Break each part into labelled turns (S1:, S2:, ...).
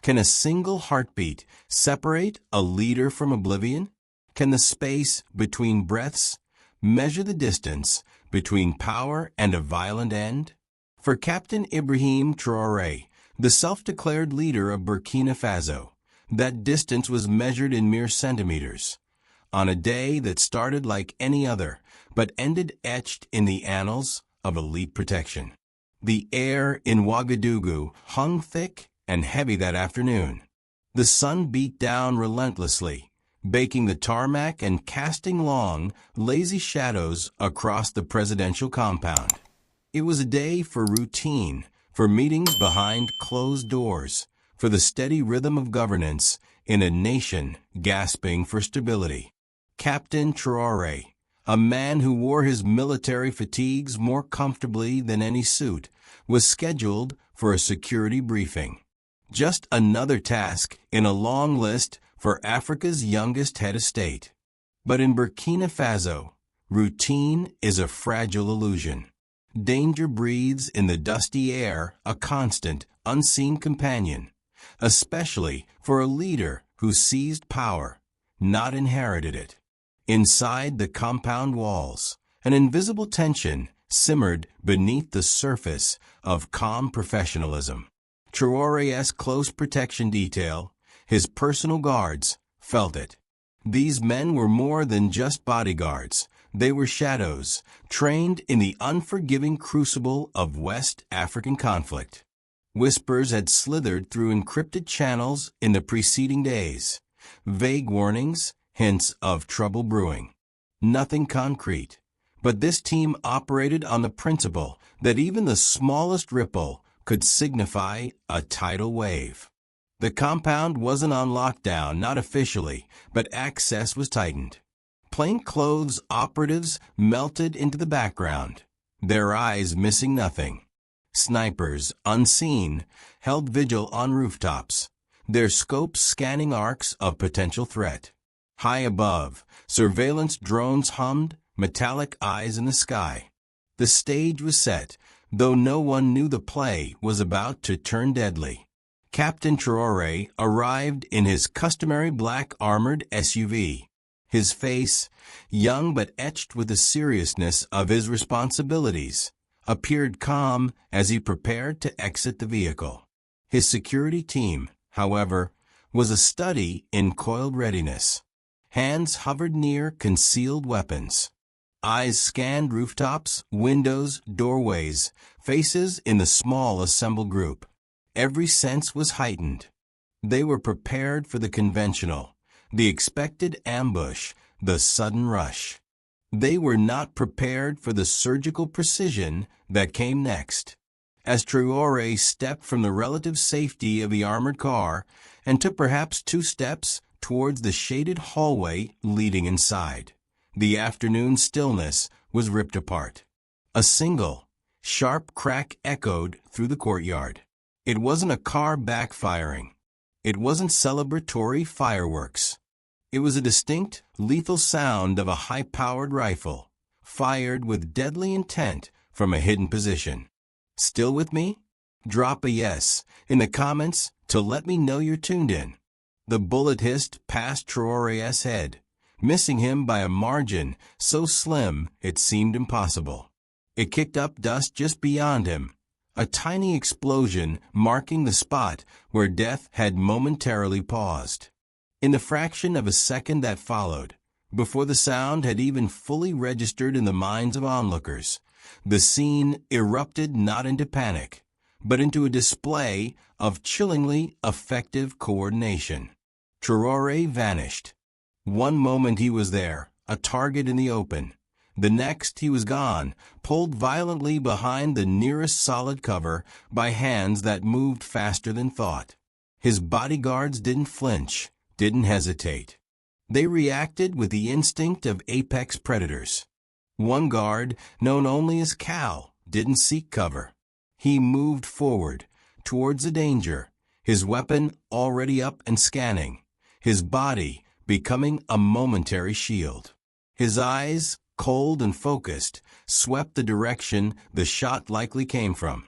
S1: Can a single heartbeat separate a leader from oblivion? Can the space between breaths measure the distance between power and a violent end? For Captain Ibrahim Traoré, the self-declared leader of Burkina Faso, that distance was measured in mere centimeters. On a day that started like any other, but ended etched in the annals of elite protection. The air in Ouagadougou hung thick and heavy that afternoon. The sun beat down relentlessly, baking the tarmac and casting long, lazy shadows across the presidential compound. It was a day for routine, for meetings behind closed doors, for the steady rhythm of governance in a nation gasping for stability. Captain Traoré, a man who wore his military fatigues more comfortably than any suit, was scheduled for a security briefing. Just another task in a long list for Africa's youngest head of state. But in Burkina Faso, routine is a fragile illusion. Danger breathes in the dusty air, a constant, unseen companion, especially for a leader who seized power, not inherited it. Inside the compound walls, an invisible tension simmered beneath the surface of calm professionalism. Traoré's close protection detail, his personal guards, felt it. These men were more than just bodyguards. They were shadows, trained in the unforgiving crucible of West African conflict. Whispers had slithered through encrypted channels in the preceding days. Vague warnings, hints of trouble brewing. Nothing concrete. But this team operated on the principle that even the smallest ripple could signify a tidal wave. The compound wasn't on lockdown, not officially, but access was tightened. Plainclothes operatives melted into the background, their eyes missing nothing. Snipers, unseen, held vigil on rooftops, their scopes scanning arcs of potential threat. High above, surveillance drones hummed, metallic eyes in the sky. The stage was set, though no one knew the play was about to turn deadly. Captain Traoré arrived in his customary black armored SUV. His face, young but etched with the seriousness of his responsibilities, appeared calm as he prepared to exit the vehicle. His security team, however, was a study in coiled readiness. Hands hovered near concealed weapons. Eyes scanned rooftops, windows, doorways, faces in the small assembled group. Every sense was heightened. They were prepared for the conventional, the expected ambush, the sudden rush. They were not prepared for the surgical precision that came next. As Traoré stepped from the relative safety of the armored car and took perhaps 2 steps towards the shaded hallway leading inside, the afternoon stillness was ripped apart. A single, sharp crack echoed through the courtyard. It wasn't a car backfiring. It wasn't celebratory fireworks. It was a distinct, lethal sound of a high-powered rifle, fired with deadly intent from a hidden position. Still with me? Drop a yes in the comments to let me know you're tuned in. The bullet hissed past Traoré's head, missing him by a margin so slim it seemed impossible. It kicked up dust just beyond him, a tiny explosion marking the spot where death had momentarily paused. In the fraction of a second that followed, before the sound had even fully registered in the minds of onlookers, the scene erupted not into panic, but into a display of chillingly effective coordination. Traoré vanished. One moment he was there, a target in the open. The next he was gone, pulled violently behind the nearest solid cover by hands that moved faster than thought. His bodyguards didn't flinch, didn't hesitate. They reacted with the instinct of apex predators. One guard, known only as Cal, didn't seek cover. He moved forward, towards the danger, his weapon already up and scanning, his body becoming a momentary shield. His eyes, cold and focused, swept the direction the shot likely came from.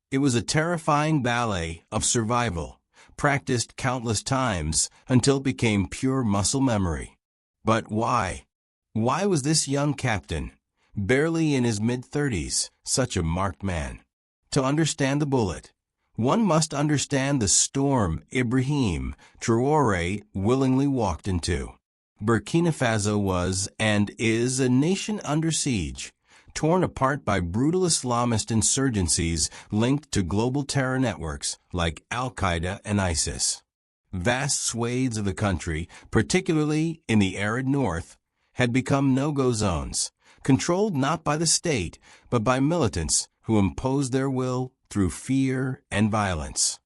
S1: It was a terrifying ballet of survival, practiced countless times until it became pure muscle memory. But why? Why was this young captain, barely in his mid-30s, such a marked man? To understand the bullet, one must understand the storm Ibrahim Traoré willingly walked into. Burkina Faso was and is a nation under siege, torn apart by brutal Islamist insurgencies linked to global terror networks like Al-Qaeda and ISIS. Vast swathes of the country, particularly in the arid north, had become no-go zones, controlled not by the state, but by militants who imposed their will through fear and violence.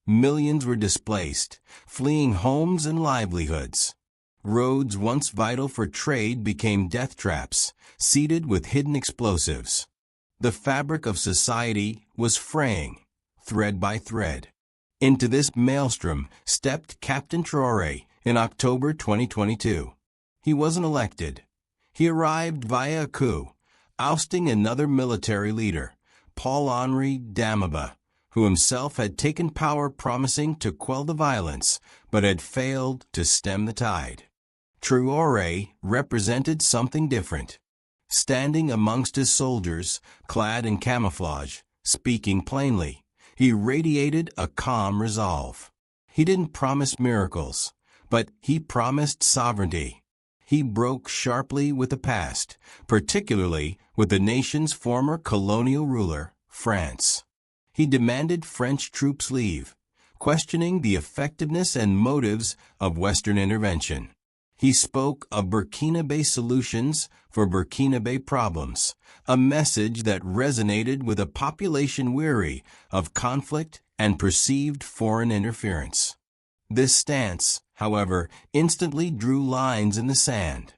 S1: Millions were displaced, fleeing homes and livelihoods. Roads once vital for trade became death traps, seeded with hidden explosives. The fabric of society was fraying, thread by thread. Into this maelstrom stepped Captain Traoré in October 2022. He wasn't elected. He arrived via a coup, ousting another military leader, Paul-Henri Damiba, who himself had taken power promising to quell the violence, but had failed to stem the tide. Traoré represented something different. Standing amongst his soldiers, clad in camouflage, speaking plainly, he radiated a calm resolve. He didn't promise miracles, but he promised sovereignty. He broke sharply with the past, particularly with the nation's former colonial ruler, France. He demanded French troops leave, questioning the effectiveness and motives of Western intervention. He spoke of Burkina-based solutions for Burkina-Bay problems, a message that resonated with a population weary of conflict and perceived foreign interference. This stance, however, instantly drew lines in the sand.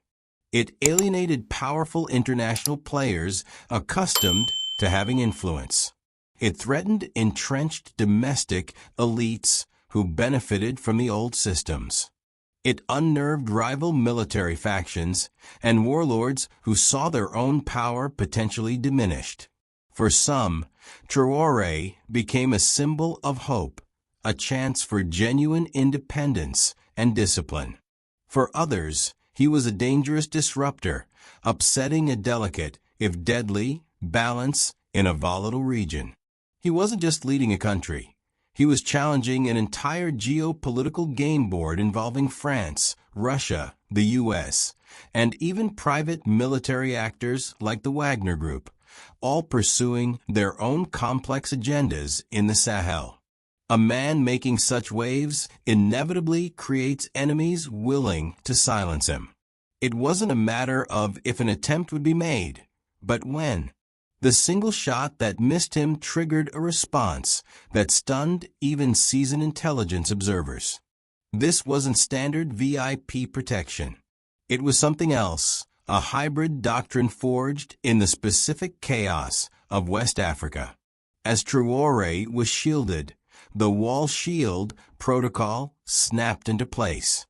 S1: It alienated powerful international players accustomed to having influence. It threatened entrenched domestic elites who benefited from the old systems. It unnerved rival military factions and warlords who saw their own power potentially diminished. For some, Traoré became a symbol of hope, a chance for genuine independence and discipline. For others, he was a dangerous disruptor, upsetting a delicate, if deadly, balance in a volatile region. He wasn't just leading a country. He was challenging an entire geopolitical game board involving France, Russia, the U.S., and even private military actors like the Wagner Group, all pursuing their own complex agendas in the Sahel. A man making such waves inevitably creates enemies willing to silence him. It wasn't a matter of if an attempt would be made, but when. The single shot that missed him triggered a response that stunned even seasoned intelligence observers. This wasn't standard VIP protection. It was something else, a hybrid doctrine forged in the specific chaos of West Africa. As Traoré was shielded, the wall shield protocol snapped into place.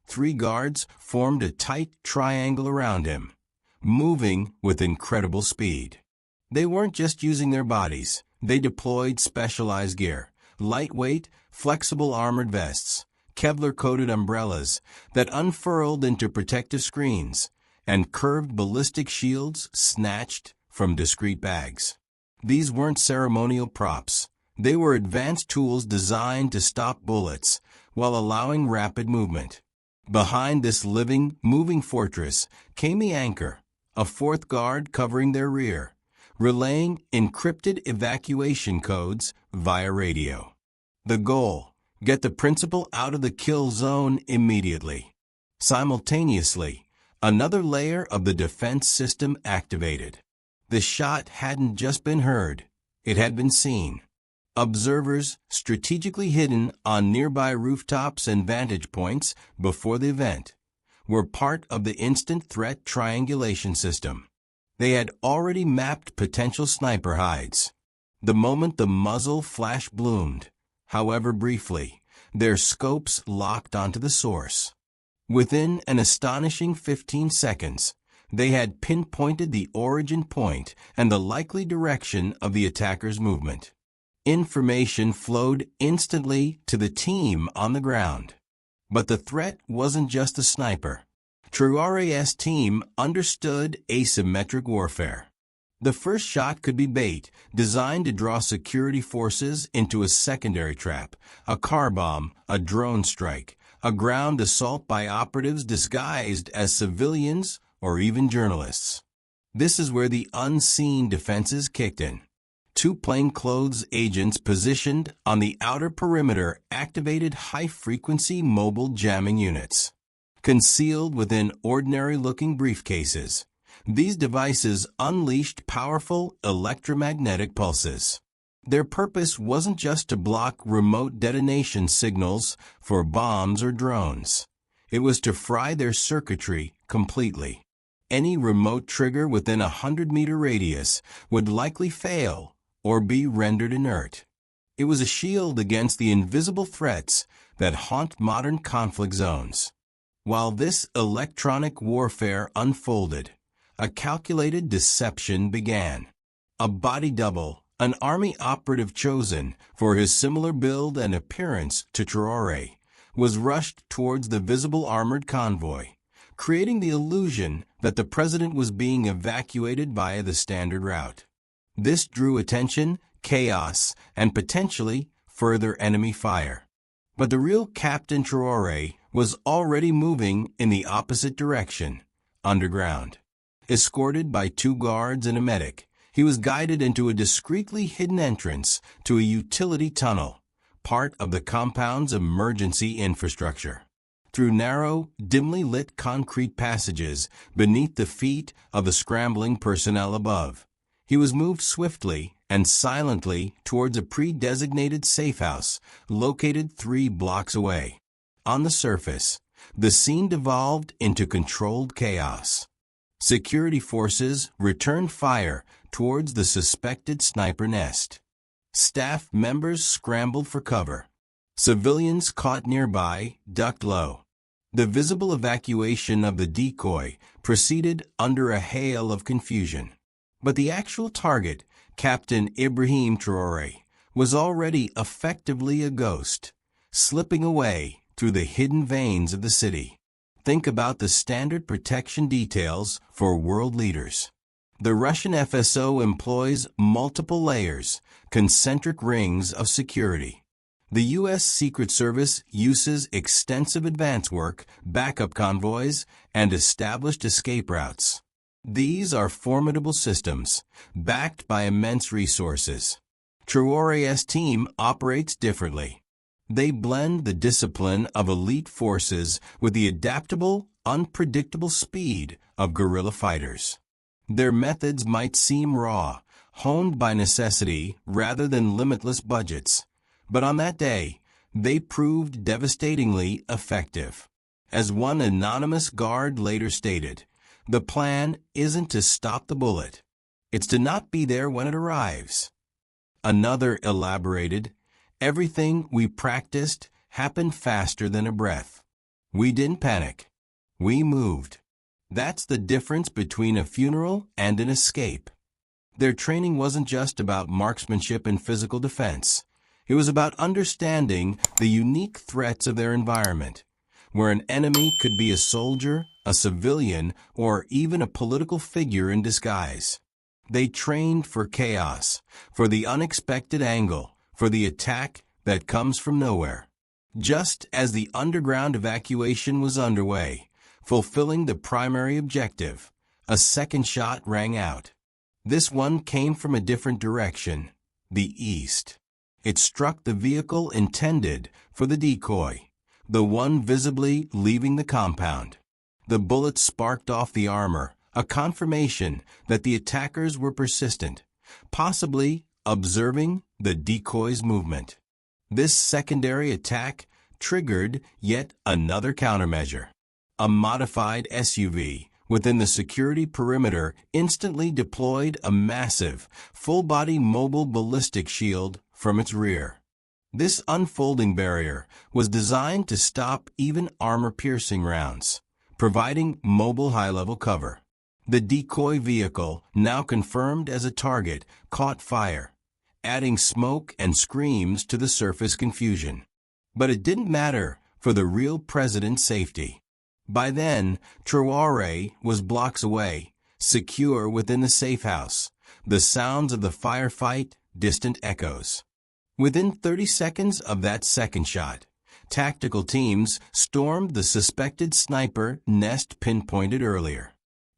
S1: 3 guards formed a tight triangle around him, moving with incredible speed. They weren't just using their bodies. They deployed specialized gear, lightweight, flexible armored vests, Kevlar-coated umbrellas that unfurled into protective screens, and curved ballistic shields snatched from discreet bags. These weren't ceremonial props. They were advanced tools designed to stop bullets while allowing rapid movement. Behind this living, moving fortress came the anchor, a 4th guard covering their rear, relaying encrypted evacuation codes via radio. The goal: get the principal out of the kill zone immediately. Simultaneously, another layer of the defense system activated. The shot hadn't just been heard, it had been seen. Observers, strategically hidden on nearby rooftops and vantage points before the event, were part of the instant threat triangulation system. They had already mapped potential sniper hides. The moment the muzzle flash bloomed, however briefly, their scopes locked onto the source. Within an astonishing 15 seconds, they had pinpointed the origin point and the likely direction of the attacker's movement. Information flowed instantly to the team on the ground. But the threat wasn't just a sniper. Traoré's team understood asymmetric warfare. The first shot could be bait, designed to draw security forces into a secondary trap, a car bomb, a drone strike, a ground assault by operatives disguised as civilians or even journalists. This is where the unseen defenses kicked in. Two plainclothes agents positioned on the outer perimeter activated high-frequency mobile jamming units. Concealed within ordinary-looking briefcases, these devices unleashed powerful electromagnetic pulses. Their purpose wasn't just to block remote detonation signals for bombs or drones. It was to fry their circuitry completely. Any remote trigger within a 100-meter radius would likely fail or be rendered inert. It was a shield against the invisible threats that haunt modern conflict zones. While this electronic warfare unfolded, a calculated deception began. A body double, an army operative chosen for his similar build and appearance to Traoré, was rushed towards the visible armored convoy, creating the illusion that the president was being evacuated via the standard route. This drew attention, chaos, and potentially further enemy fire. But the real Captain Traoré was already moving in the opposite direction, underground. Escorted by 2 guards and a medic, he was guided into a discreetly hidden entrance to a utility tunnel, part of the compound's emergency infrastructure. Through narrow, dimly lit concrete passages beneath the feet of the scrambling personnel above, he was moved swiftly and silently towards a pre-designated safe house located 3 blocks away. On the surface, the scene devolved into controlled chaos. Security forces returned fire towards the suspected sniper nest. Staff members scrambled for cover. Civilians caught nearby ducked low. The visible evacuation of the decoy proceeded under a hail of confusion. But the actual target, Captain Ibrahim Traoré, was already effectively a ghost, slipping away through the hidden veins of the city. Think about the standard protection details for world leaders. The Russian FSO employs multiple layers, concentric rings of security. The U.S. Secret Service uses extensive advance work, backup convoys, and established escape routes. These are formidable systems, backed by immense resources. Traoré's team operates differently. They blend the discipline of elite forces with the adaptable, unpredictable speed of guerrilla fighters. Their methods might seem raw, honed by necessity rather than limitless budgets, but on that day, they proved devastatingly effective. As one anonymous guard later stated, the plan isn't to stop the bullet. It's to not be there when it arrives. Another elaborated, everything we practiced happened faster than a breath. We didn't panic. We moved. That's the difference between a funeral and an escape. Their training wasn't just about marksmanship and physical defense. It was about understanding the unique threats of their environment, where an enemy could be a soldier, a civilian, or even a political figure in disguise. They trained for chaos, for the unexpected angle, for the attack that comes from nowhere. Just as the underground evacuation was underway, fulfilling the primary objective, a second shot rang out. This one came from a different direction, the east. It struck the vehicle intended for the decoy, the one visibly leaving the compound. The bullet sparked off the armor, a confirmation that the attackers were persistent, possibly observing the decoy's movement. This secondary attack triggered yet another countermeasure. A modified SUV within the security perimeter instantly deployed a massive, full-body mobile ballistic shield from its rear. This unfolding barrier was designed to stop even armor-piercing rounds, providing mobile high-level cover. The decoy vehicle, now confirmed as a target, caught fire. adding smoke and screams to the surface confusion. But it didn't matter for the real president's safety. By then, Traoré was blocks away, secure within the safe house, the sounds of the firefight distant echoes. Within 30 seconds of that second shot, tactical teams stormed the suspected sniper nest pinpointed earlier.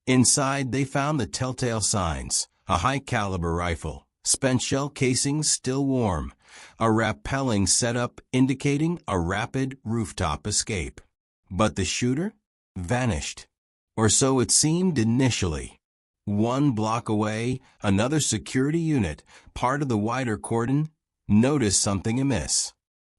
S1: Inside, they found the telltale signs: a high-caliber rifle, spent shell casings still warm, a rappelling setup indicating a rapid rooftop escape. But the shooter vanished. Or so it seemed initially. 1 block away, another security unit, part of the wider cordon, noticed something amiss.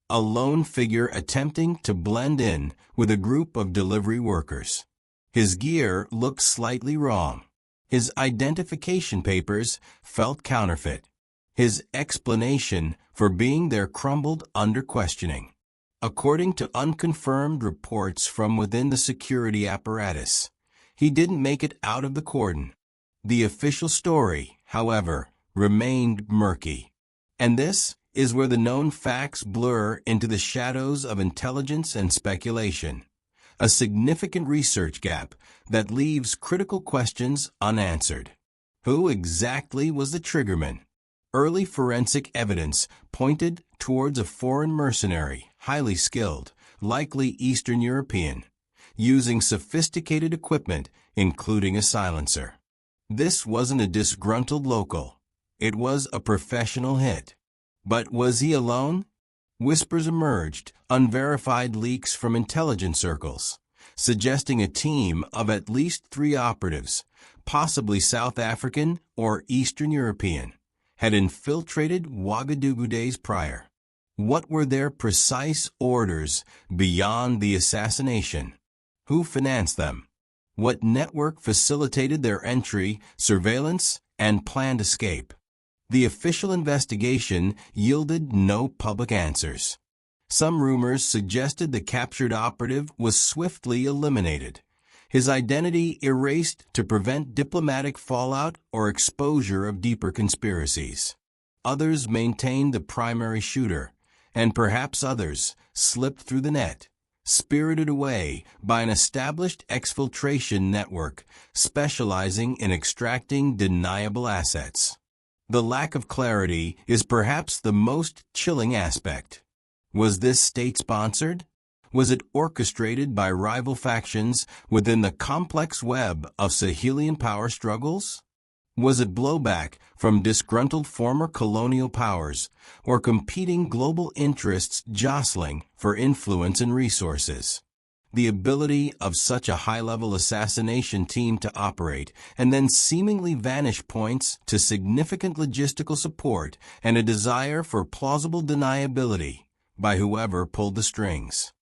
S1: A lone figure attempting to blend in with a group of delivery workers. His gear looked slightly wrong. His identification papers felt counterfeit. His explanation for being there crumbled under questioning. According to unconfirmed reports from within the security apparatus, he didn't make it out of the cordon. The official story, however, remained murky. And this is where the known facts blur into the shadows of intelligence and speculation. A significant research gap that leaves critical questions unanswered. Who exactly was the triggerman? Early forensic evidence pointed towards a foreign mercenary, highly skilled, likely Eastern European, using sophisticated equipment, including a silencer. This wasn't a disgruntled local. It was a professional hit. But was he alone? Whispers emerged, unverified leaks from intelligence circles, suggesting a team of at least 3 operatives, possibly South African or Eastern European, had infiltrated Ouagadougou days prior. What were their precise orders beyond the assassination? Who financed them? What network facilitated their entry, surveillance, and planned escape? The official investigation yielded no public answers. Some rumors suggested the captured operative was swiftly eliminated, his identity erased to prevent diplomatic fallout or exposure of deeper conspiracies. Others maintained the primary shooter, and perhaps others slipped through the net, spirited away by an established exfiltration network specializing in extracting deniable assets. The lack of clarity is perhaps the most chilling aspect. Was this state-sponsored? Was it orchestrated by rival factions within the complex web of Sahelian power struggles? Was it blowback from disgruntled former colonial powers or competing global interests jostling for influence and resources? The ability of such a high-level assassination team to operate and then seemingly vanish points to significant logistical support and a desire for plausible deniability by whoever pulled the strings.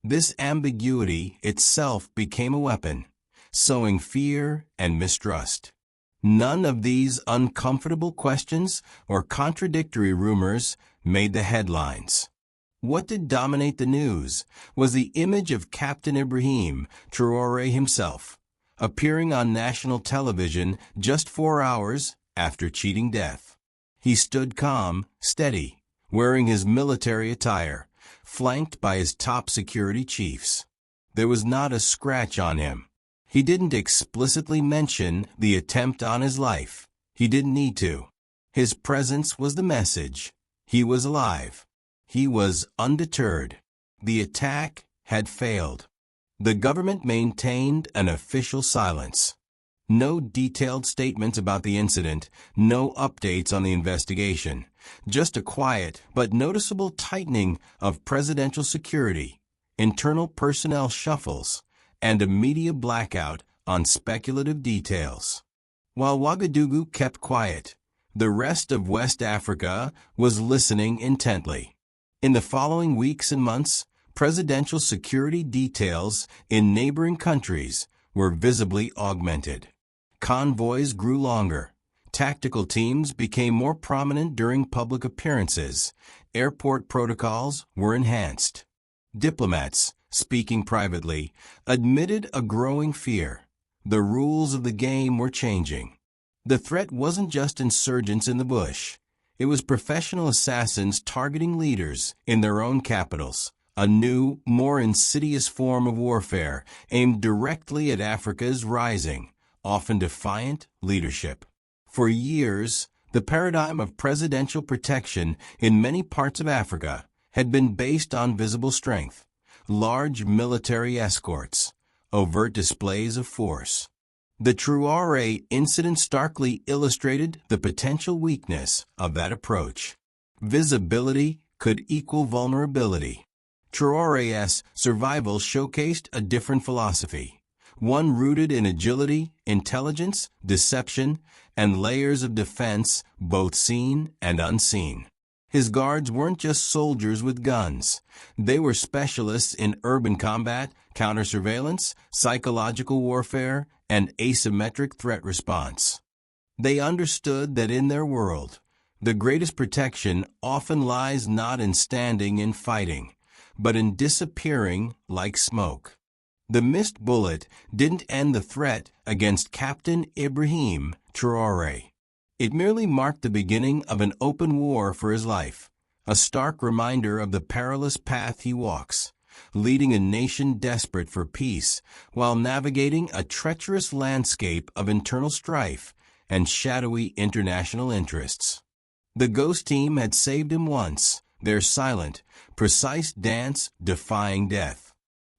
S1: This ambiguity itself became a weapon, sowing fear and mistrust. None of these uncomfortable questions or contradictory rumors made the headlines. What did dominate the news was the image of Captain Ibrahim Traoré himself, appearing on national television just 4 hours after cheating death. He stood calm, steady, wearing his military attire, flanked by his top security chiefs. There was not a scratch on him. He didn't explicitly mention the attempt on his life. He didn't need to. His presence was the message. He was alive. He was undeterred. The attack had failed. The government maintained an official silence. No detailed statements about the incident, no updates on the investigation, just a quiet but noticeable tightening of presidential security, internal personnel shuffles, and a media blackout on speculative details. While Ouagadougou kept quiet, the rest of West Africa was listening intently. In the following weeks and months, presidential security details in neighboring countries were visibly augmented. Convoys grew longer. Tactical teams became more prominent during public appearances. Airport protocols were enhanced. Diplomats, speaking privately, admitted a growing fear. The rules of the game were changing. The threat wasn't just insurgents in the bush. It was professional assassins targeting leaders in their own capitals, a new, more insidious form of warfare aimed directly at Africa's rising, often defiant, leadership. For years, the paradigm of presidential protection in many parts of Africa had been based on visible strength, large military escorts, overt displays of force. The Traoré incident starkly illustrated the potential weakness of that approach. Visibility could equal vulnerability. Traoré's survival showcased a different philosophy, one rooted in agility, intelligence, deception, and layers of defense, both seen and unseen. His guards weren't just soldiers with guns. They were specialists in urban combat, counter-surveillance, psychological warfare, and asymmetric threat response. They understood that in their world, the greatest protection often lies not in standing and fighting, but in disappearing like smoke. The missed bullet didn't end the threat against Captain Ibrahim Traoré. It merely marked the beginning of an open war for his life, a stark reminder of the perilous path he walks, leading a nation desperate for peace while navigating a treacherous landscape of internal strife and shadowy international interests. The Ghost Team had saved him once, their silent, precise dance defying death.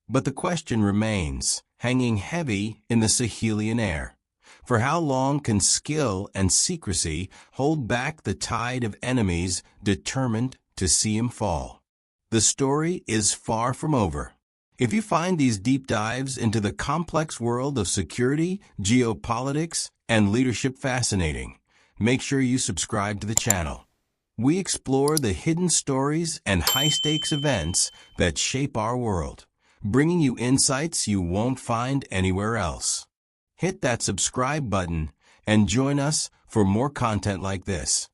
S1: But the question remains, hanging heavy in the Sahelian air. For how long can skill and secrecy hold back the tide of enemies determined to see him fall? The story is far from over. If you find these deep dives into the complex world of security, geopolitics, and leadership fascinating, make sure you subscribe to the channel. We explore the hidden stories and high-stakes events that shape our world, bringing you insights you won't find anywhere else. Hit that subscribe button and join us for more content like this.